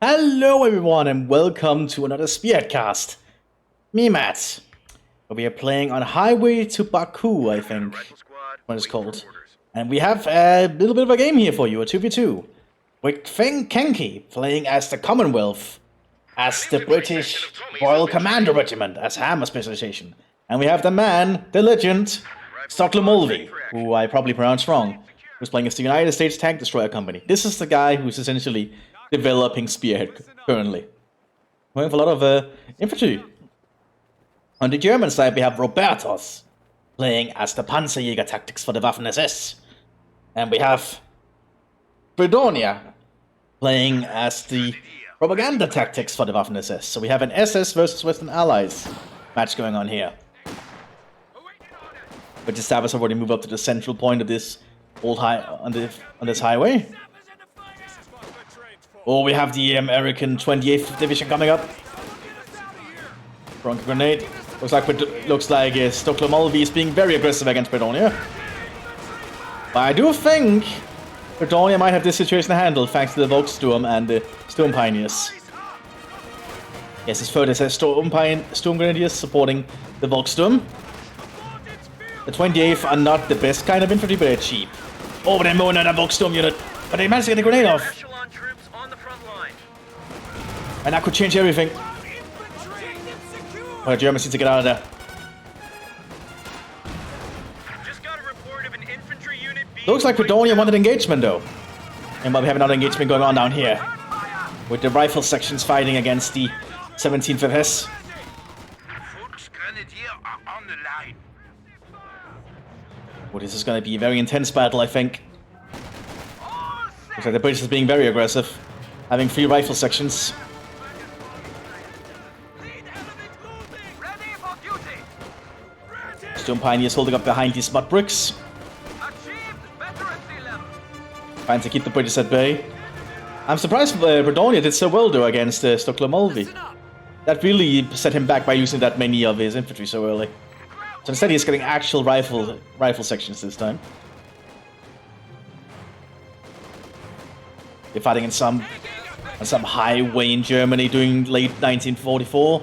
Hello everyone and welcome to another Spearhead cast. Me, Matt. We are playing on Highway to Baku, I think, what it's called. And we have a little bit of a game here for you, a 2v2. With Feng Kenki playing as the Commonwealth, as the British Royal Commander Regiment, as Hammer specialization. And we have the man, the legend, Stockholm Mulvey, who I probably pronounced wrong, who's playing as the United States Tank Destroyer Company. This is the guy who's essentially developing Spearhead currently. We have a lot of infantry. On the German side, we have Robertus playing as the Panzerjäger tactics for the Waffen-SS. And we have Fredonia playing as the propaganda tactics for the Waffen-SS. So we have an SS versus Western Allies match going on here. Which established already move up to the central point of this old on this highway. Oh, we have the American 28th Division coming up. Front grenade. Looks like Stockholm Mulvey is being very aggressive against Fredonia. But I do think Fredonia might have this situation handled thanks to the Volkssturm and the Storm Pioneers. Yes, it's further says Storm Grenadiers supporting the Volkssturm. The 28th are not the best kind of infantry, but they're cheap. Oh, they're moving at a Volkssturm unit. But they managed to get the grenade off. And that could change everything. Oh, the Germans need to get out of there. Just got a report of an infantry unit being Looks like Fredonia wanted engagement though. And we have another engagement going on down here. With the rifle sections fighting against the 17th FS. Oh, this is going to be a very intense battle, I think. Looks like the British is being very aggressive. Having 3 rifle sections. Storm Pioneers holding up behind these mud bricks. Trying to keep the British at bay. I'm surprised Fredonia did so well though against Stockholm Mulvey. That really set him back by using that many of his infantry so early. So instead he's getting actual rifle sections this time. They're fighting in some highway in Germany during late 1944,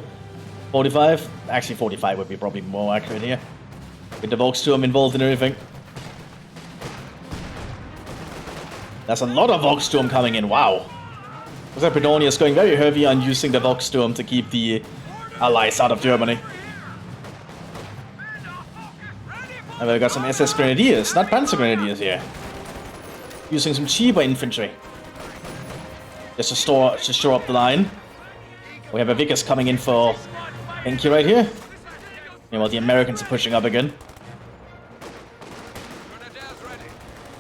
45. Actually 45 would be probably more accurate here. With the Volkssturm involved in everything. There's a lot of Volkssturm coming in, wow. Looks like Fredonia is going very heavy on using the Volkssturm to keep the Allies out of Germany. And we've got some SS Grenadiers, not Panzer Grenadiers here. Using some cheaper infantry. Just to shore up the line. We have a Vickers coming in for Enki right here. Meanwhile, the Americans are pushing up again.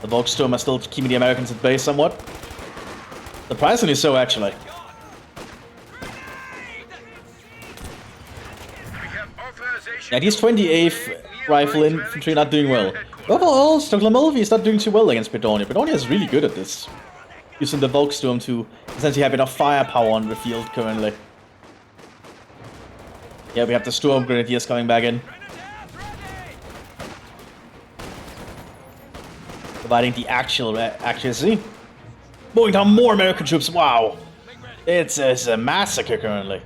The Volkssturm are still keeping the Americans at bay somewhat. Surprisingly so, actually. Yeah, these 28th Rifle Infantry not doing well. Overall, Stockholm Mulvey is not doing too well against Fredonia. Fredonia is really good at this. Using the Volkssturm to essentially have enough firepower on the field currently. Yeah, we have the Storm Grenadiers coming back in. Providing the actual accuracy. Moving down more American troops, wow. It's a massacre currently.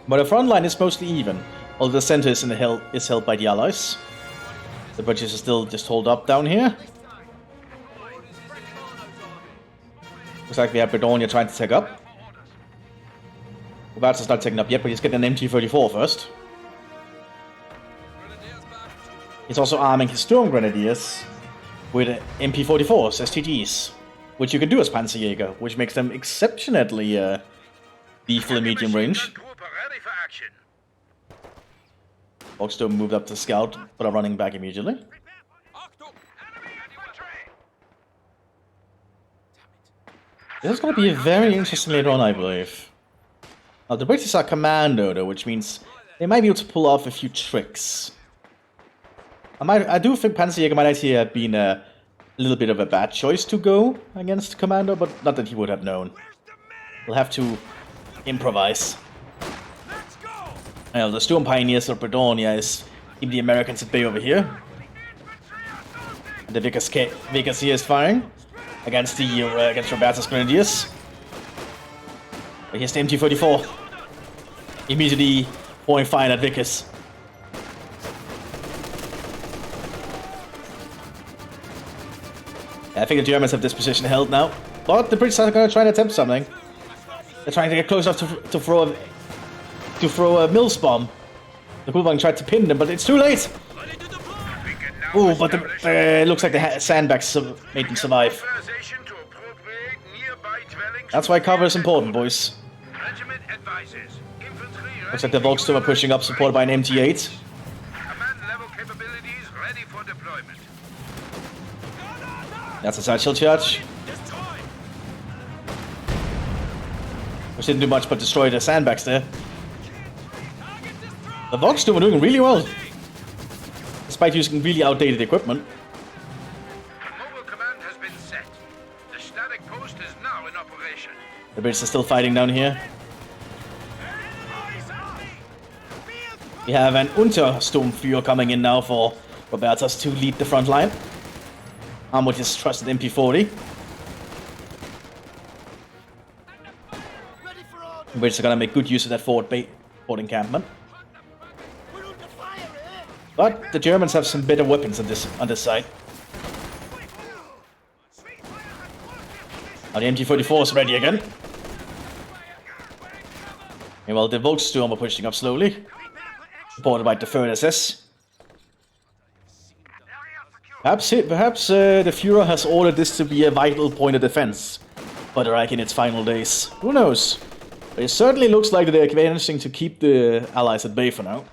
But the front line is mostly even. Although the center is held by the Allies. The British are still just holed up down here. Looks like we have Fredonia trying to take up. Robertus is not taking up yet, but he's getting an MT-34 first. He's also arming his Storm Grenadiers with MP-44s, STGs, which you can do as Panzerjäger, which makes them exceptionally lethal in medium range. Volkssturm moved up to scout, but are running back immediately. This is going to be very interesting later on, I believe. Now, the British are commando, though, which means they might be able to pull off a few tricks. I do think Panzerjäger might actually have been a little bit of a bad choice to go against commando, but not that he would have known. We'll have to improvise. Well, the Storm Pioneers of Fredonia is keeping the Americans at bay over here. And the Vickers here is firing against Robertus Grenadiers. But here's the MG44. Immediately pouring fire at Mthis. Yeah, I think the Germans have this position held now. But the Brits are going to try and attempt something. They're trying to get close enough to throw a Mills bomb. The Bullwang tried to pin them, but it's too late. Ooh, but it looks like the sandbags made them survive. That's why cover is important, boys. Looks like the Volksturm are pushing up, supported by an MT8. That's a sideshield charge. Which didn't do much but destroy the sandbags there. The Volksturm are doing really well, despite using really outdated equipment. Mobile command has been set. The static post is now in operation. The Brits are still fighting down here. We have an Untersturmführer coming in now for Robertas to lead the front line. Armed with his trusted MP40. The Brits are gonna make good use of that forward encampment. But the Germans have some better weapons on this side. Now the MG44 is ready again. Meanwhile, the Volksturm are pushing up slowly, supported by the 3rd SS. Perhaps the Führer has ordered this to be a vital point of defense for the Reich in its final days. Who knows? But it certainly looks like they're managing to keep the Allies at bay for now.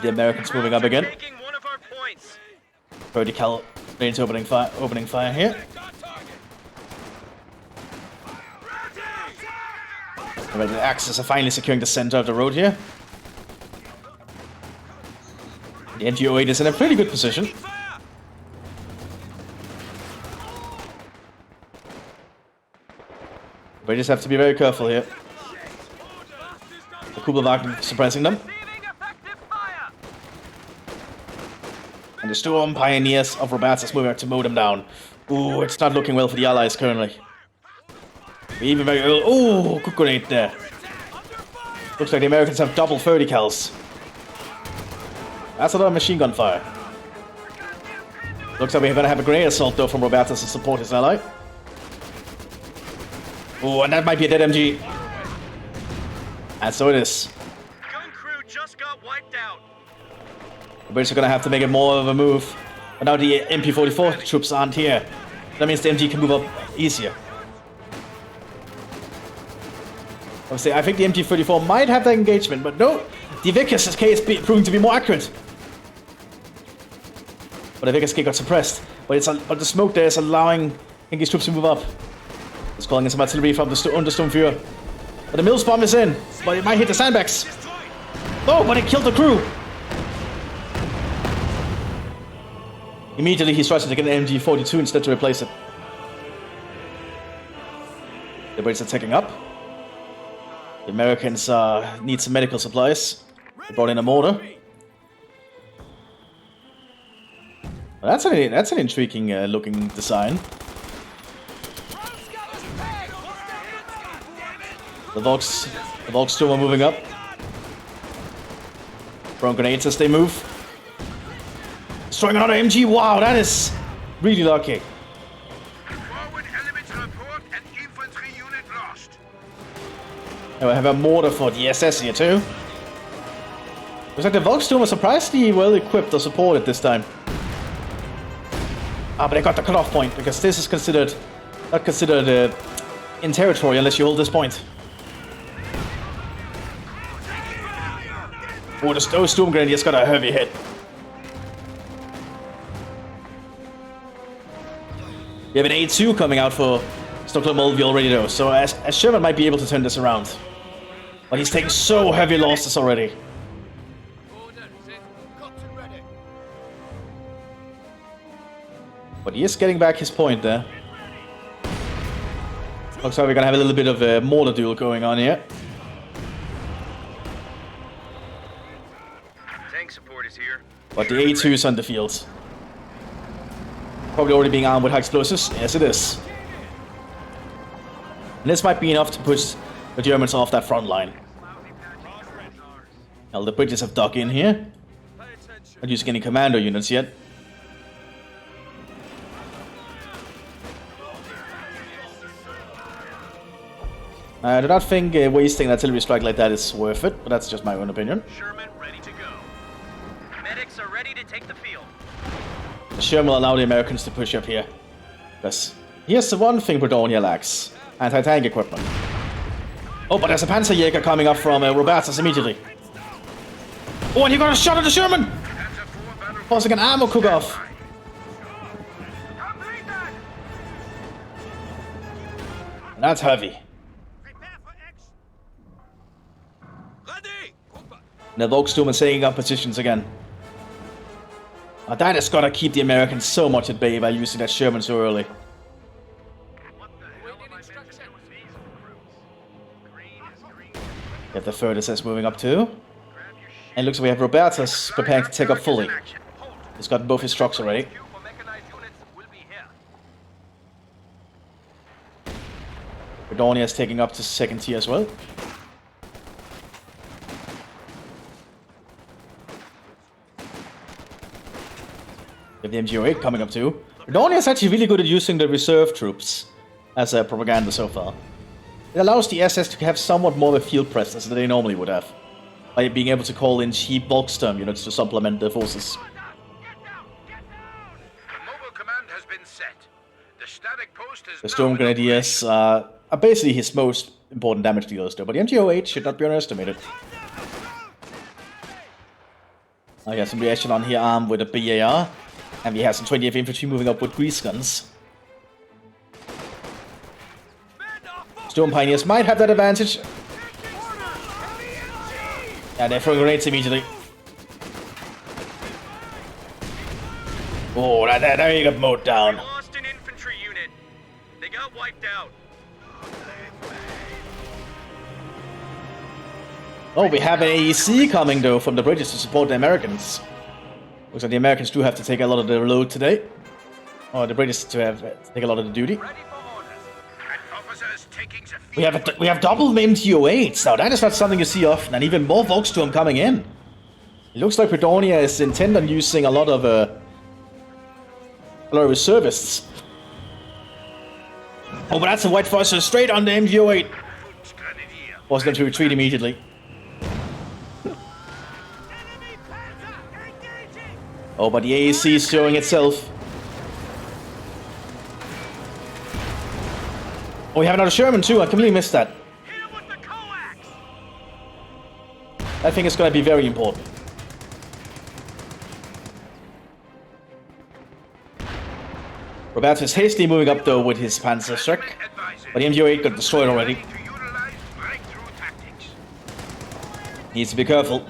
The Americans moving up again. Vertical range opening fire here. The Axis are finally securing the center of the road here. The NGO8 is in a pretty good position. We just have to be very careful here. The Kubelwagen suppressing them. And the Storm Pioneers of Robertas moving out to mow them down. Ooh, it's not looking well for the Allies currently. We even very early. Ooh, good grenade there. Looks like the Americans have double 30 cals. That's a lot of machine gun fire. Looks like we're gonna have a grenade assault though from Robertas to support his ally. Ooh, and that might be a dead MG. And so it is. Gun crew just got wiped out. The British are gonna have to make it more of a move. But now the MP44 troops aren't here. That means the MG can move up easier. I think the MG34 might have that engagement, but no. The Vickers SK is proving to be more accurate. But the Vickers SK got suppressed. But the smoke there is allowing English troops to move up. It's calling in some artillery from the Untersturmführer. But the Mills bomb is in. But it might hit the sandbags. Oh, but it killed the crew. Immediately he's trying to get an MG42 instead to replace it. The Brits are taking up. The Americans need some medical supplies. They brought in a mortar. Well, that's an intriguing looking design. The Volksturm are moving up. Throwing grenades as they move. Destroying another MG. Wow, that is really lucky. Forward elements report an infantry unit lost. And we have a mortar for the SS here too. Looks like the Volksturm was surprisingly well equipped or supported this time. Ah, but they got the cutoff point because this is not considered in territory unless you hold this point. Oh, those Storm Grenadiers got a heavy hit. We have an A2 coming out for Stockholm Mulvey already though, so as Sherman might be able to turn this around. But he's taking so heavy losses already. But he is getting back his point there. Looks like we're gonna have a little bit of a mortar duel going on here. Tank support is here. But the A2 is on the field. Probably already being armed with high explosives. Yes, it is. And this might be enough to push the Germans off that front line. Now the British have dug in here. Not using any commando units yet. I do not think wasting an artillery strike like that is worth it, but that's just my own opinion. Sherman ready to go. Medics are ready to take the field. The Sherman will allow the Americans to push up here. Because here's the one thing Bredonia lacks. Anti-tank equipment. Oh, but there's a Panzerjäger coming up from Robertus immediately. Oh, and he got a shot at the Sherman! Causing an ammo cook-off. That's heavy. The Volksturm is taking up positions again. That has gotta keep the Americans so much at bay by using that Sherman so early. Get the third SS moving up too. And it looks like we have Robertus preparing to take up fully. He's got both his trucks already. Bredonia is taking up to second tier as well. We have the MG08 coming up too. Bredonia is actually really good at using the reserve troops as a propaganda so far. It allows the SS to have somewhat more of a field presence than they normally would have, by being able to call in cheap Volksturm units to supplement their forces. The Storm Grenadiers are basically his most important damage dealers though, but the MG08 should not be underestimated. He has some reaction on here armed with a BAR, and we have some 20th infantry moving up with grease guns. Storm Pioneers might have that advantage. Yeah, they're throwing grenades immediately. Oh, there you got mowed down. We lost an infantry unit. They got wiped out. Oh, we have an AEC coming though from the British to support the Americans. Looks like the Americans do have to take a lot of the load today. Or the British to have to take a lot of the duty. We have double MG08s now. That is not something you see often, and even more Volksturm coming in. It looks like Bredonia is intent on using a lot of reservists. Oh, but that's a White Fuzzer straight on the MG08. Forcing them to retreat immediately. Oh, but the AEC is showing itself. Oh, we have another Sherman too. I completely missed that. I think it's going to be very important. Robertus is hastily moving up though with his Panzerschreck, but the MG08 got destroyed already. Needs to be careful.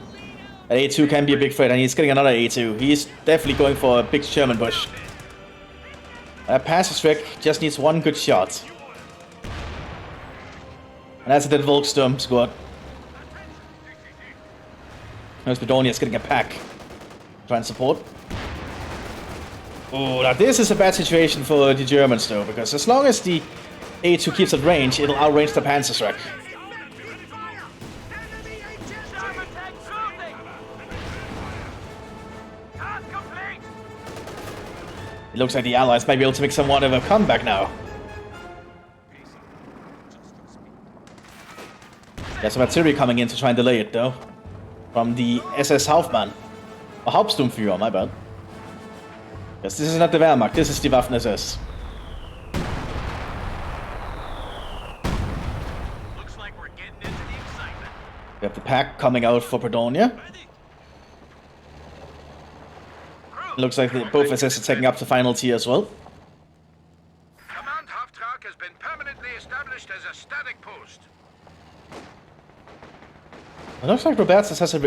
That A2 can be a big threat, and he's getting another A2. He's definitely going for a big Sherman push. That Panzerschreck just needs one good shot. And that's a dead Volksturm squad. Notice Bredonia is getting a pack. Try and support. Oh, now this is a bad situation for the Germans though, because as long as the A2 keeps at range, it'll outrange the Panzerschreck. It looks like the Allies might be able to make somewhat of a comeback now. There's some artillery coming in to try and delay it though. From the SS Hauptmann. Or Hauptsturmführer, my bad. Yes, this is not the Wehrmacht, this is the Waffen-SS. Looks like we're getting into the excitement. We have the pack coming out for Bredonia. It looks like both SS are taking up to final tier as well. Command Haupttrag has been permanently established as a static post. It looks like Robertus has an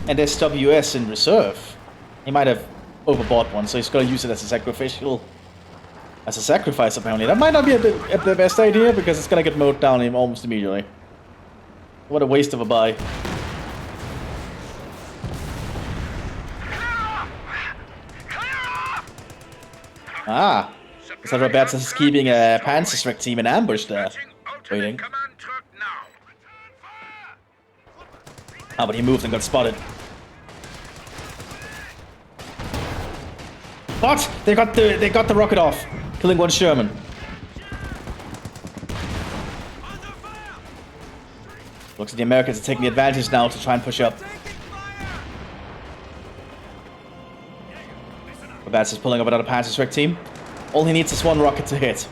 SWS in reserve. He might have overbought one, so he's gonna use it as a sacrifice apparently. That might not be the best idea because it's gonna get mowed down almost immediately. What a waste of a buy. Ah. So Roberts is keeping a Panzerschreck team in ambush there. Waiting. Command truck now. Ah, but he moved and got spotted. What? They got the rocket off, killing one Sherman. Looks like the Americans are taking the advantage now to try and push up. Roberts is pulling up another Panzerschreck team. All he needs is one rocket to hit.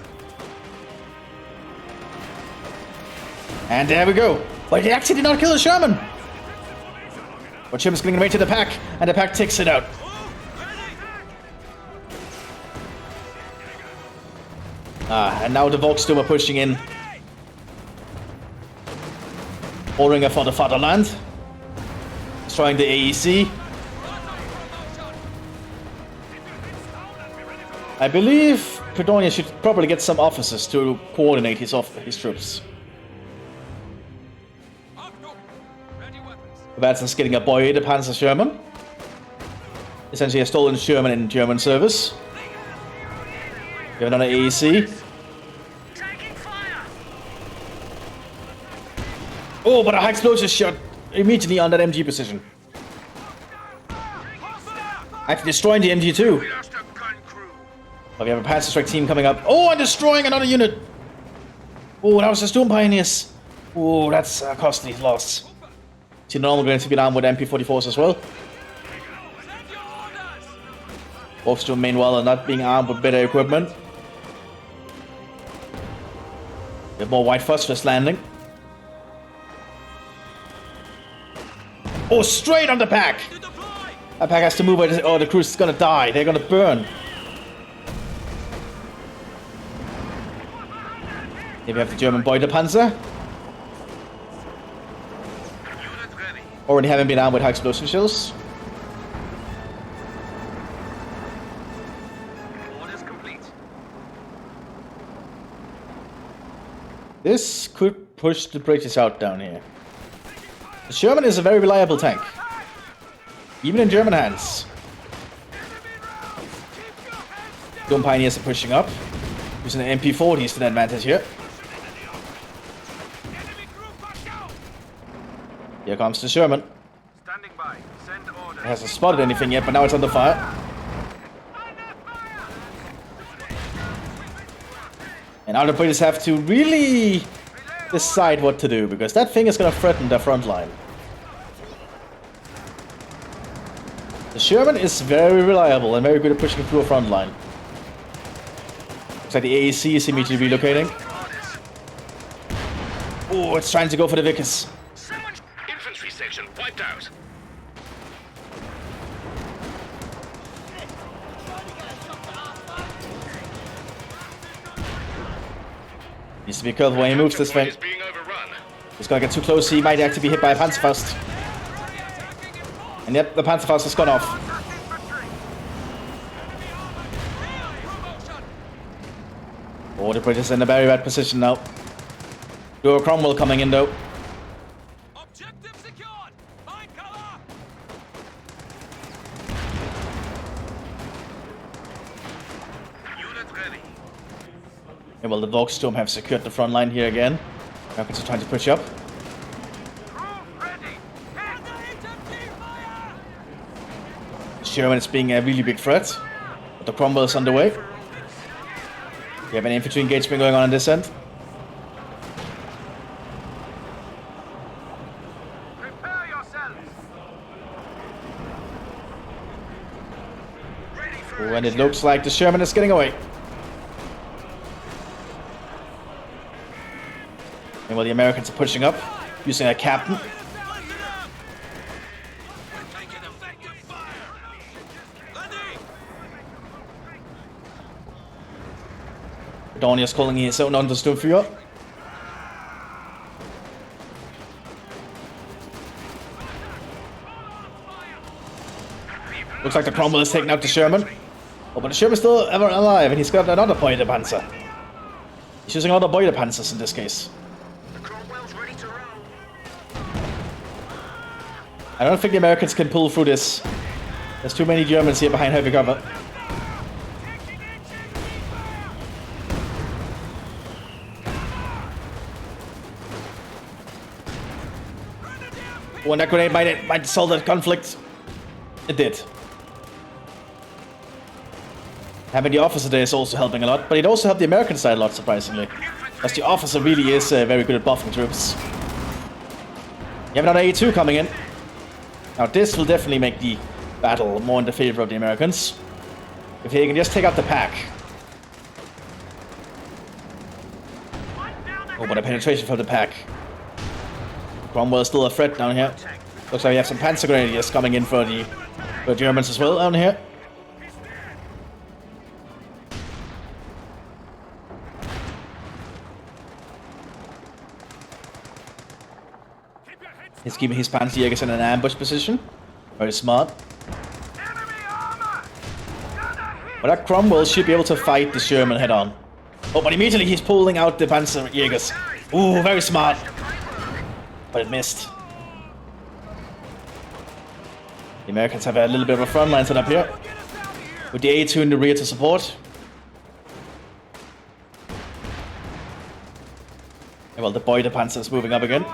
And there we go. But he actually did not kill a Sherman. But Sherman's getting right to the pack, and the pack takes it out. And now the Volksturm are pushing in. Ordering for the fatherland. Destroying the AEC. I believe Predonia should probably get some officers to coordinate his troops. Robertson's getting a boy, the Panzer Sherman. Essentially a stolen Sherman in German service. We have another AEC. Oh, but a high explosive shot immediately on that MG position. Actually destroying the MG too. Oh, we have a Panzerschreck team coming up. Oh, and destroying another unit. Oh, that was the Storm Pioneers. Oh, that's a costly loss. See, normal going to be armed with MP44s as well. Volksturm meanwhile are not being armed with better equipment. We have more white phosphorus landing. Oh, straight on the pack! That pack has to move or the cruise is gonna die. They're gonna burn. Here we have the German Beutepanzer. Already having been armed with high explosion shells. Orders complete. This could push the British out down here. The Sherman is a very reliable tank. Even in German hands. Storm Pioneers are pushing up. Using the MP40s to the advantage here. Here comes the Sherman. Standing by. Send orders. It hasn't spotted anything yet, but now it's under fire. And now the British have to really decide what to do, because that thing is going to threaten their front line. The Sherman is very reliable and very good at pushing through a front line. Looks like the AEC is immediately relocating. Oh, it's trying to go for the Vickers. Infantry section wiped out. Needs to be careful when he moves this thing. He's gonna get too close, he might actually be hit by a Panzerfaust. And yep, the Panzerfaust has gone off. Oh, the British are in a very bad position now. Duo Cromwell coming in though. Objective secured. Find cover. Unit ready. Yeah, well, the Volksturm have secured the front line here again. Americans are trying to push up. Sherman is being a really big threat, but the Cromwell is underway. We have an infantry engagement going on this end. Prepare yourselves. Oh, and it looks like the Sherman is getting away. And while the Americans are pushing up, using a captain. Dornier calling his own Untersturmführer. Looks like the Cromwell is taking out the Sherman. Oh, but the Sherman is still ever alive, and he's got another Beutepanzer. He's using other Beutepanzers in this case. I don't think the Americans can pull through this. There's too many Germans here behind heavy cover. When that grenade might solve that conflict. It did. Having the officer there is also helping a lot, but it also helped the American side a lot, surprisingly. Because the officer really is very good at buffing troops. You have another A2 coming in. Now this will definitely make the battle more in the favor of the Americans. If they can just take out the pack. Oh, but a penetration from the pack. Cromwell's still a threat down here. Looks like we have some Panzer Grenadiers coming in for the Germans as well down here. He's keeping his Panzerjägers in an ambush position. Very smart. But that Cromwell should be able to fight the Sherman head on. Oh, but immediately he's pulling out the Panzerjägers. Ooh, very smart. But it missed. The Americans have a little bit of a front line set up here. With the A2 in the rear to support. Yeah, well, the Boy Panzer is moving up again.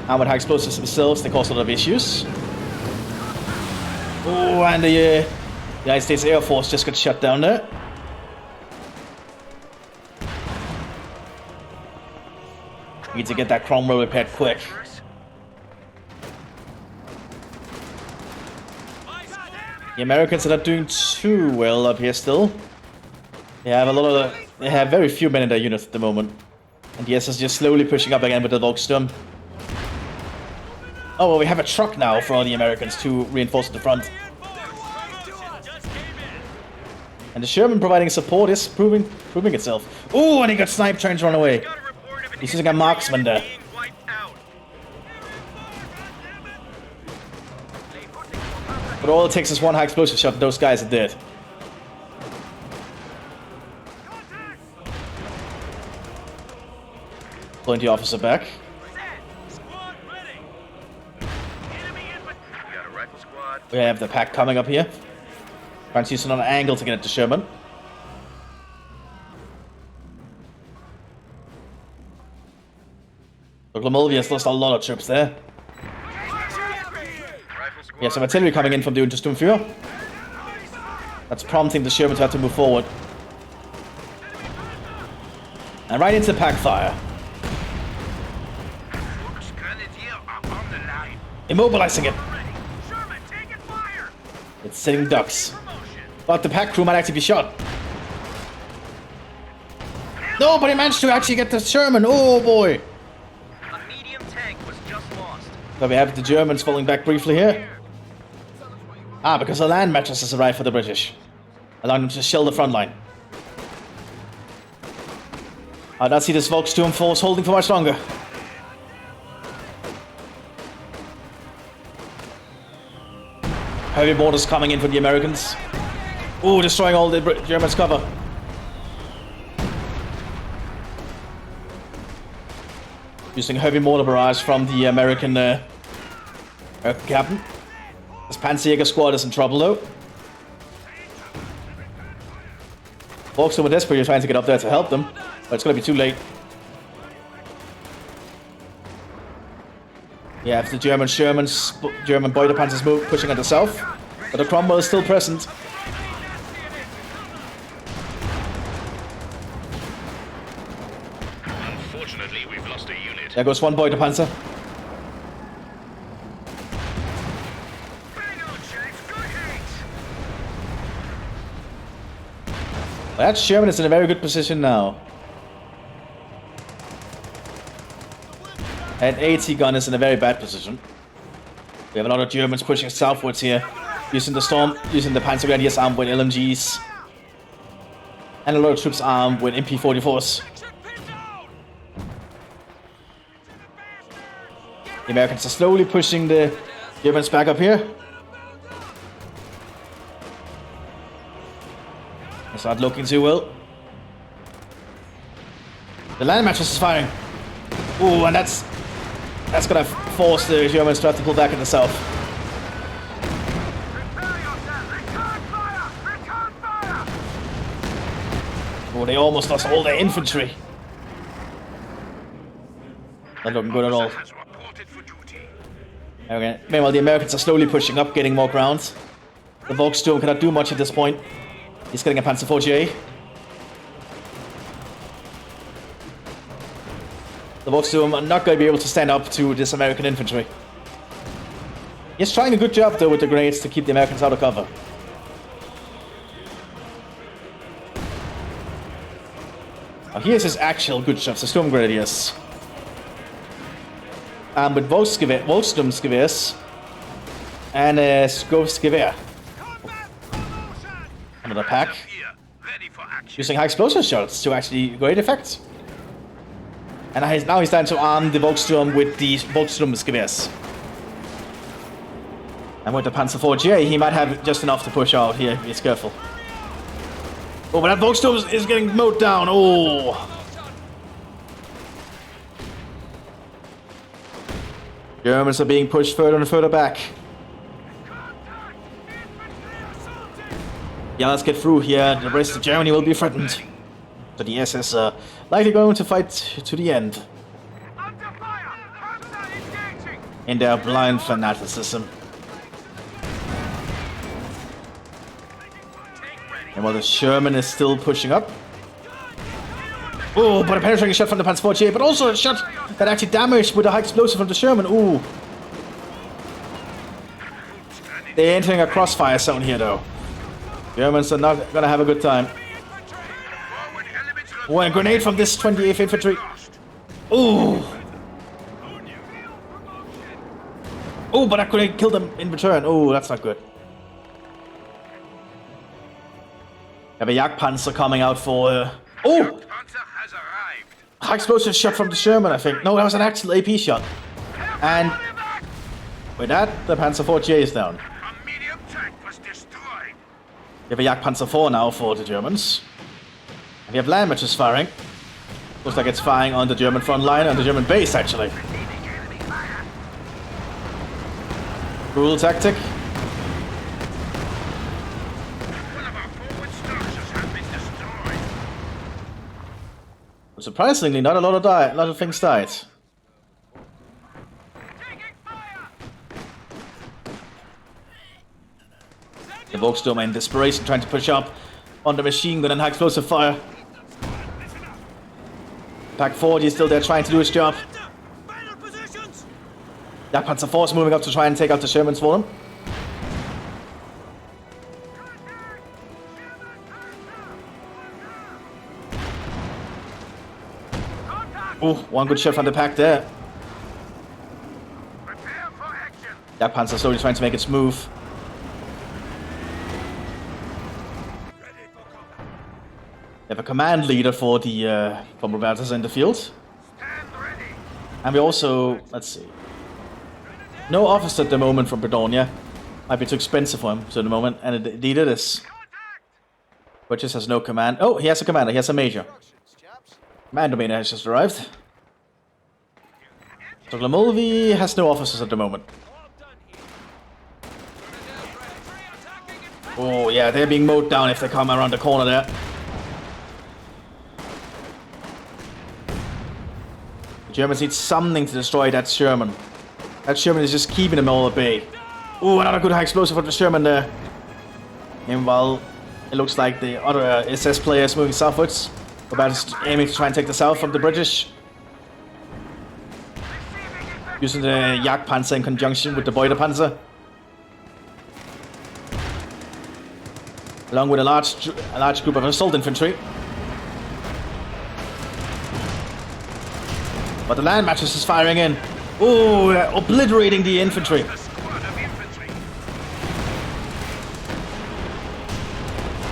Armored high explosives themselves, they cause a lot of issues. Oh, and the United States Air Force just got shut down there. Need to get that Cromwell repaired quick. The Americans are not doing too well up here still. They have very few men in their units at the moment. And the SS is just slowly pushing up again with the Volkssturm. Oh, well, we have a truck now for the Americans to reinforce the front. And the Sherman providing support is proving itself. Ooh, and he got sniped trying to run away. He's using a marksman there. But all it takes is one high explosive shot and those guys are dead. Pulling the officer back. We have the pack coming up here. Trying to use another angle to get at the Sherman. So Glamolvia has lost a lot of troops there. We have some artillery coming in from the Untersturmführer. That's prompting the Sherman to have to move forward. And right into pack fire. Immobilizing it. It's sitting ducks. But the pack crew might actually be shot. No, but he managed to actually get the Sherman. Oh boy. A medium tank was just lost. So we have the Germans falling back briefly here. Ah, because the land mattress has arrived for the British, allowing them to shell the front line. I don't see this Volkssturm force holding for much longer. Heavy mortars coming in for the Americans. Ooh, destroying all the Germans' cover. Using heavy mortar barrage from the American captain. This Panzerjäger squad is in trouble though. Volkssturm are desperately trying to get up there to help them, but it's gonna be too late. Yeah, if the German Beutepanzers move, pushing at the south, but the Cromwell is still present. Unfortunately, we've lost a unit. There goes one Beutepanzer. That Sherman is in a very good position now. And AT gun is in a very bad position. We have a lot of Germans pushing southwards here, using the Panzer Grenadiers armed with LMGs, and a lot of troops armed with MP44s. The Americans are slowly pushing the Germans back up here. It's not looking too well. The land mattress is firing. Ooh, and that's gonna force the Germans to have to pull back in the south. Oh, they almost lost all their infantry. Not looking good at all. Okay. Meanwhile, the Americans are slowly pushing up, getting more ground. The Volkssturm cannot do much at this point. He's getting a Panzer 4GA. The Volkssturm are not going to be able to stand up to this American infantry. He's trying a good job, though, with the grenades to keep the Americans out of cover. Now, here's his actual good shots, the Storm Grenadiers. With Volkssturmsgewehr and Skovsgewehr. Another pack. Using high explosive shots to actually great effect. And now he's starting to arm the Volkssturm with the Volkssturmsgewehrs. And with the Panzer 4GA, he might have just enough to push out here. He's careful. Oh, but that Volkssturm is getting mowed down. Oh. Germans are being pushed further and further back. Yeah, let's get through here. The rest of Germany will be threatened. So the SS are likely going to fight to the end. In their blind fanaticism. And while the Sherman is still pushing up. Oh, but a penetrating shot from the Panzer 4GA, but also a shot that actually damaged with a high explosive from the Sherman. Ooh. They're entering a crossfire zone here, though. Germans are not gonna have a good time. Oh, and a grenade from this 28th Infantry. Ooh. Oh, but that grenade killed them in return. Oh, that's not good. Have a Jagdpanzer coming out for... Oh! High explosive shot from the Sherman, I think. No, that was an actual AP shot. And with that, the Panzer 4GA is down. You have a Jagdpanzer 4 now for the Germans. And you have land matches firing. Looks like it's firing on the German front line, on the German base, actually. Cruel tactic. Surprisingly, not a lot of things died. The Volkssturm in desperation trying to push up on the machine gun and high explosive fire. Pack 40 is still there trying to do his job. That Panzer 4 is moving up to try and take out the Shermans for them. Oh, one good shot from the pack there. That Panzer slowly trying to make its move. We have a command leader for the from Robertus in the field. And we also, let's see. No officer at the moment from Bredonia. Might be too expensive for him at the moment, and indeed it is. But just has no command. Oh, he has a commander, he has a major. Command domainer has just arrived. So Glamulvi has no officers at the moment. Oh yeah, they're being mowed down if they come around the corner there. The Germans need something to destroy that Sherman. That Sherman is just keeping them all at bay. Oh, another good high explosive from the Sherman there. Meanwhile, it looks like the other SS player is moving southwards. About aiming to try and take the south from the British. Using the Jagdpanzer in conjunction with the Beutepanzer. Along with a large group of assault infantry. But the land matches is firing in. Oh, obliterating the infantry.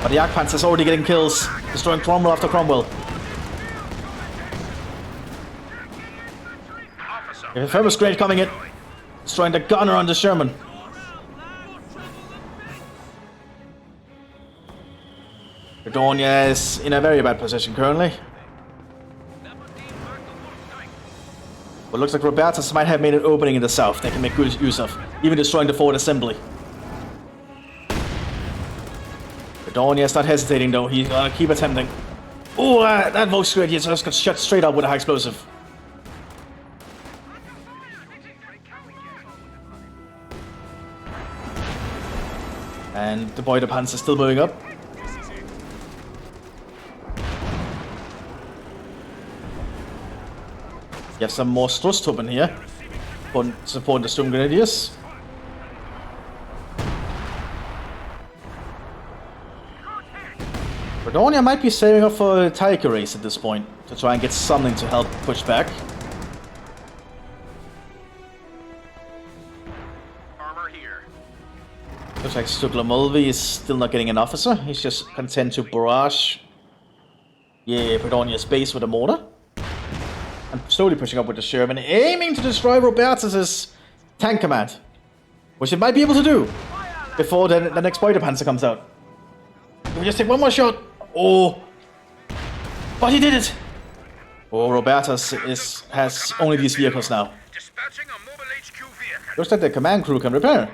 But the Jagdpanzer is already getting kills, destroying Cromwell after Cromwell. The famous grade coming in, destroying the gunner on the Sherman. Bredonia is in a very bad position currently. But looks like Robertus might have made an opening in the south they can make good use of, even destroying the forward assembly. Bredonia is not hesitating though, he's gonna keep attempting. Oh, that Volksgrenadier just got shot straight up with a high explosive. And the Boy the Panzer is still moving up. You have some more Strustruppen here. Support the Sturm Grenadiers. Bredonia might be saving up for a Tiger race at this point to try and get something to help push back. Armor here. Looks like Stuglamulvi is still not getting an officer. He's just content to barrage. Yeah, Bredonia's base with a mortar. And slowly pushing up with the Sherman, aiming to destroy Robertus' tank command. Which it might be able to do before the next Panzer comes out. Can we just take one more shot? Oh, but he did it! Oh, Robertus has only these vehicles now. Dispatching a mobile HQ vehicle. Looks like the command crew can repair.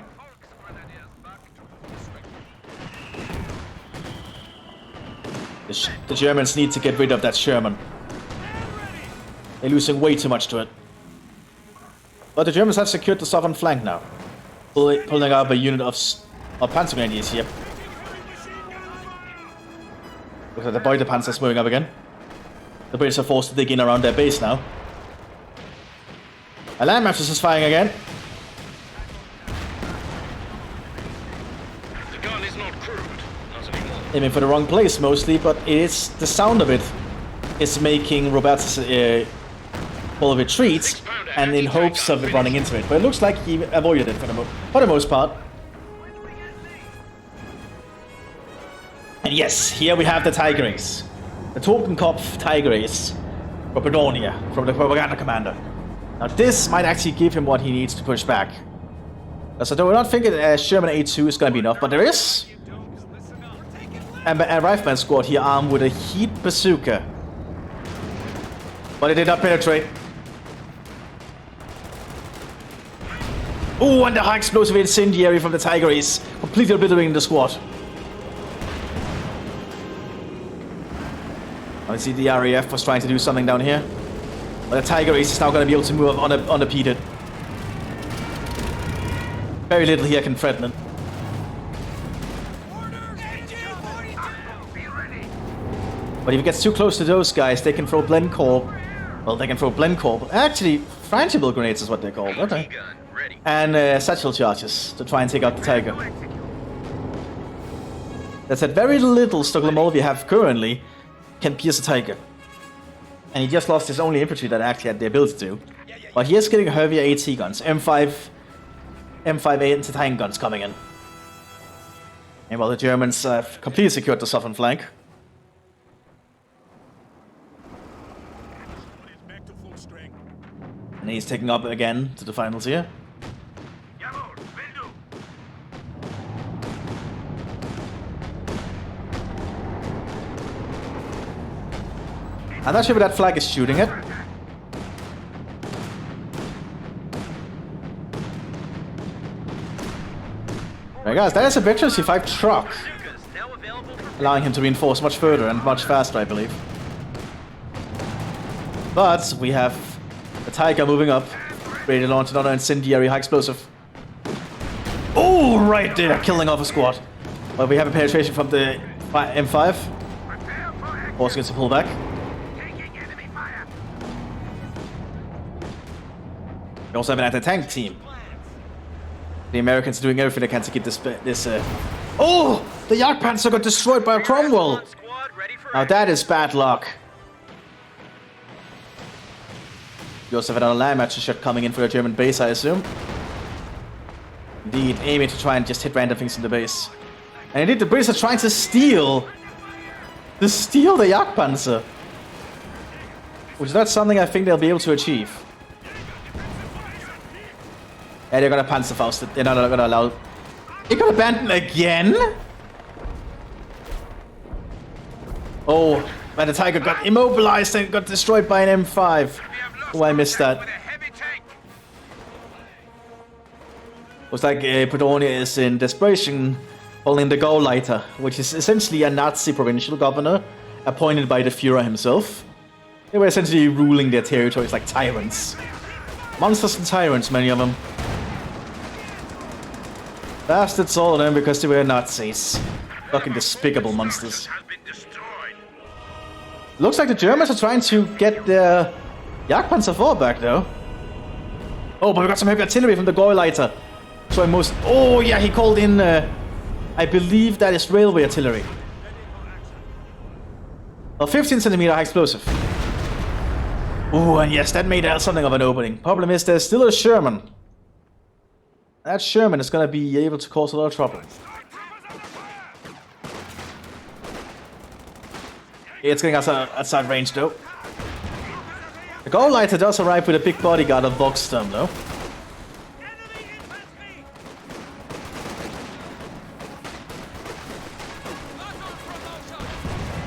The Germans need to get rid of that Sherman. They're losing way too much to it. But the Germans have secured the southern flank now. Pulling up a unit of Panzer Grenadiers here. Looks like the Boy the Panzer is moving up again. The British are forced to dig in around their base now. A land Mthis is firing again. The gun is not crude. Not anymore. Aiming for the wrong place mostly, but it is the sound of it is making Robertus pull retreat, and in hopes of it running into it. But it looks like he avoided it for the most part. And yes, here we have the Tiger Ace. The Totenkopf Tiger Ace for Bredonia, from the propaganda commander. Now this might actually give him what he needs to push back. So I do not think Sherman A2 is going to be enough, but there is a rifleman squad here armed with a heat bazooka. But it did not penetrate. Oh, and the high explosive incendiary from the Tiger Ace, completely obliterating the squad. I see the RAF was trying to do something down here. But the Tiger Ace is now going to be able to move unimpeded. Very little here can threaten it. But if it gets too close to those guys, they can throw Blencorp. Well, they can throw Blencorp. Actually, frangible grenades is what they're called, aren't they? And satchel charges to try and take out the Tiger. That's at very little Stuglamulvi have currently can pierce a Tiger. And he just lost his only infantry that actually had the ability to. But he is getting heavier AT guns. M5A anti-tank guns coming in. And while the Germans have completely secured the southern flank. And he's taking up again to the finals here. I'm not sure if that flag is shooting it. There guys, that is a Victor C5 truck. Allowing him to reinforce much further and much faster, I believe. But we have the Tiger moving up. Ready to launch another incendiary high explosive. Oh, right there, killing off a squad. But we have a penetration from the M5. Forcing it to pull back. We also have an anti-tank team. The Americans are doing everything they can to keep this. Oh! The Jagdpanzer got destroyed by a Cromwell! Now that is bad luck. You also have another land match shot coming in for a German base, I assume. Indeed, aiming to try and just hit random things in the base. And indeed, the British are trying to steal the Jagdpanzer. Which is not something I think they'll be able to achieve. Yeah, they're gonna Panzerfaust it. They're not gonna allow... They're gonna abandon again? Oh, man, the Tiger got immobilized and got destroyed by an M5. Oh, I missed that. Looks like Bredonia is in desperation holding the Gauleiter, which is essentially a Nazi provincial governor appointed by the Führer himself. They were essentially ruling their territories like tyrants. Monsters and tyrants, many of them. Bastards all of them because they were Nazis. Fucking despicable monsters. Has been destroyed. Looks like the Germans are trying to get their Jagdpanzer IV back though. Oh, but we got some heavy artillery from the Gauleiter. So most. Oh yeah, he called in. I believe that is railway artillery. A 15cm high explosive. Ooh, and yes, that made something of an opening. Problem is, there's still a Sherman. That Sherman is gonna be able to cause a lot of trouble. It's getting outside range though. The Gauleiter does arrive with a big bodyguard of Voxsturm though.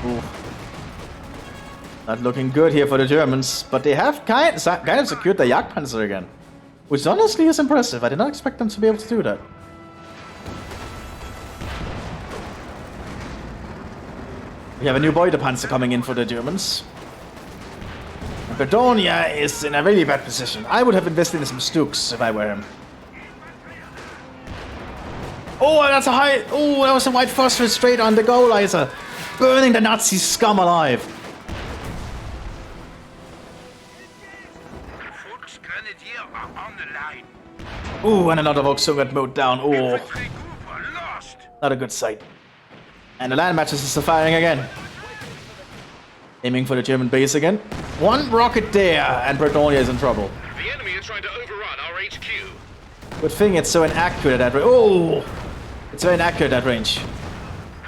Ooh. Not looking good here for the Germans, but they have kind of secured the Jagdpanzer again. Which honestly is impressive. I did not expect them to be able to do that. We have a new Beutepanzer coming in for the Germans. And Bredonia is in a really bad position. I would have invested in some Stooks if I were him. Oh, that's a high... Oh, that was a white phosphorus straight on the Gauleiter. Burning the Nazi scum alive. Volksgrenadier are on the line. Ooh, and another Volkswagen got mowed down. Oh, Infantry group are lost. not a good sight. And the land matches is firing again. Aiming for the German base again. One rocket there, and Bredonia is in trouble. The enemy is trying to overrun our HQ. Good thing it's so inaccurate at that range. Oh! It's very inaccurate at range.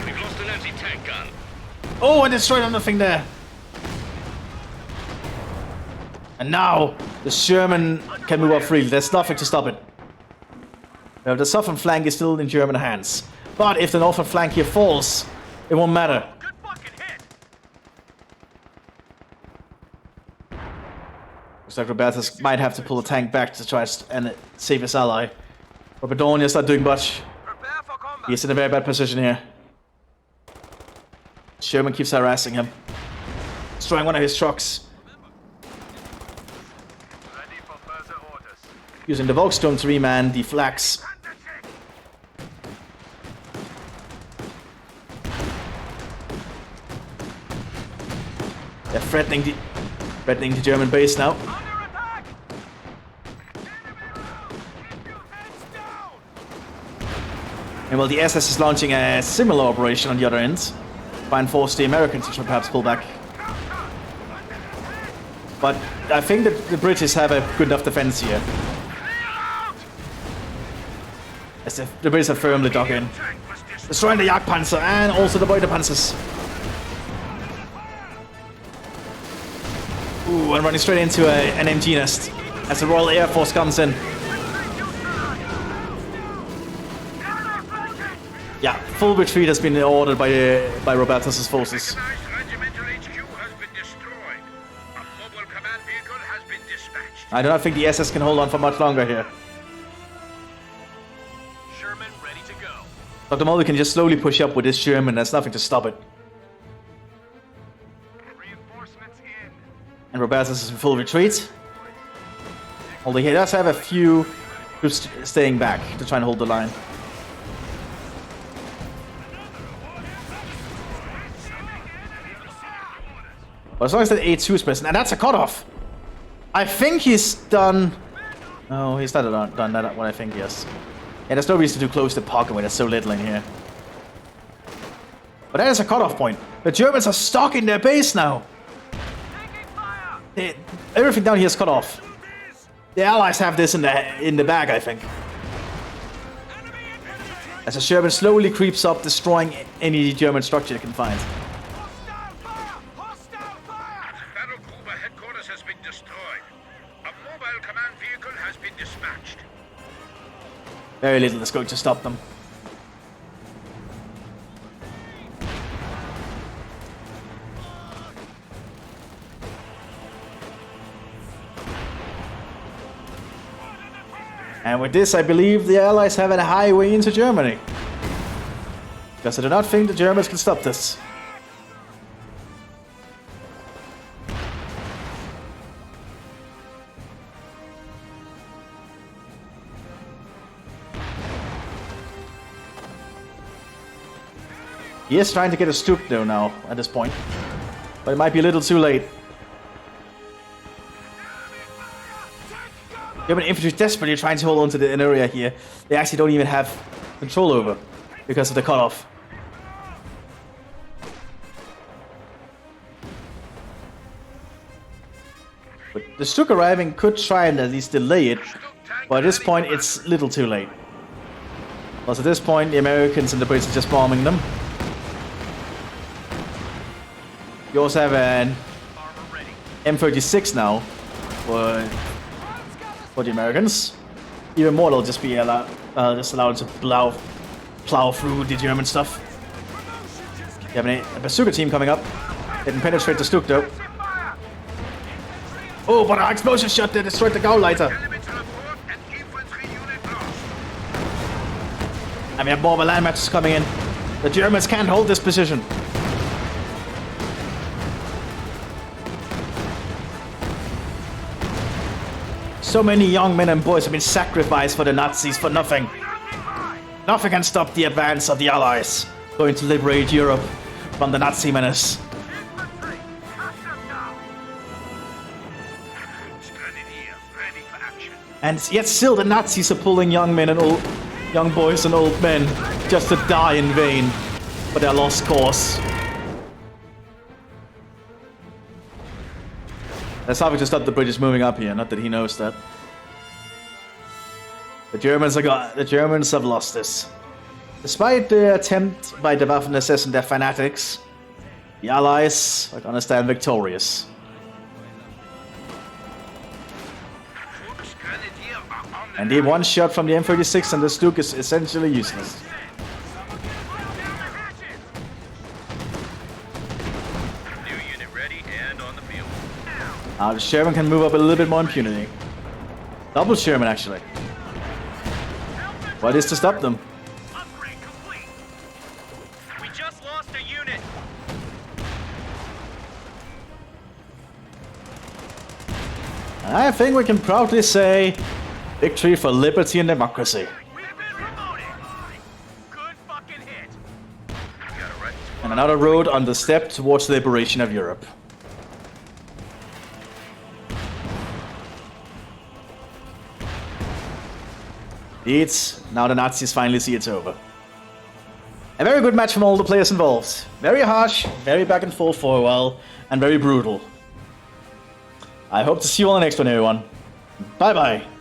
We've lost an anti-tank gun. Oh, and destroyed another thing there. And now, the Sherman can move up freely. There's nothing to stop it. The southern flank is still in German hands. But if the northern flank here falls, it won't matter. Good fucking hit. Looks like Robertus might have to pull a tank back to try and save his ally. But Bedonia's not doing much. Prepare for combat. He's in a very bad position here. Sherman keeps harassing him. Destroying one of his trucks. Ready for further orders. Using the Volksturm to reman the flags. They're threatening the German base now. Under attack. Keep your heads down. And while the SS is launching a similar operation on the other end, try and force the Americans to perhaps pull back. But I think that the British have a good enough defense here. As the British are firmly dug in. Destroying the Jagdpanzer and also the Beutepanzers. Ooh, and running straight into an MG nest as the Royal Air Force comes in. Yeah, full retreat has been ordered by Robertus' forces. Mechanized regimental HQ has been destroyed. A mobile command vehicle has been dispatched. I do not think the SS can hold on for much longer here. Sherman ready to go. Dr. Mulder can just slowly push up with this Sherman. There's nothing to stop it. Reinforcements in. And Robertus is in full retreat. Although he does have a few troops staying back to try and hold the line. But as long as that A2 is present, and that's a cutoff. I think he's done. No, he's not done that. What I think, yes. Yeah, there's no reason to close the pocket when there's so little in here. But that is a cutoff point. The Germans are stuck in their base now. Everything down here is cut off. The Allies have this in the bag, I think. As the Sherman slowly creeps up, destroying any German structure they can find. Battlegruber headquarters has been destroyed. A mobile command vehicle has been dispatched. Very little is going to stop them. And with this, I believe the Allies have a highway into Germany. Because I do not think the Germans can stop this. He is trying to get a Stuk though now, at this point. But it might be a little too late. German infantry is desperately trying to hold on to the area here. They actually don't even have control over because of the cutoff. But the Stuk arriving could try and at least delay it, but at this point it's a little too late. Plus at this point the Americans and the Brits are just bombing them. You also have an M36 now for the Americans. Even more, they'll just be allowed to plow through the German stuff. You have a bazooka team coming up. They can penetrate the Stuk though. Oh, but our explosion shot there destroyed the Gauleiter. And we have more of a land matches coming in. The Germans can't hold this position. So many young men and boys have been sacrificed for the Nazis for nothing. Nothing can stop the advance of the Allies going to liberate Europe from the Nazi menace. And yet still the Nazis are pulling young boys and old men just to die in vain for their lost cause. That's how we just stop the British moving up here, not that he knows that. The Germans have lost this. Despite the attempt by the Waffen-SS and their fanatics, the Allies are gonna stand victorious. And the one shot from the M36 and the Stuk is essentially useless. The Sherman can move up a little bit more impunity. Double Sherman, actually. What is to stop them? Upgrade complete. We just lost a unit. I think we can proudly say victory for liberty and democracy. We've been promoted. Good fucking hit. And another road on the step towards the liberation of Europe. Now the Nazis finally see it's over. A very good match from all the players involved. Very harsh, very back and forth for a while, and very brutal. I hope to see you on the next one, everyone. Bye bye.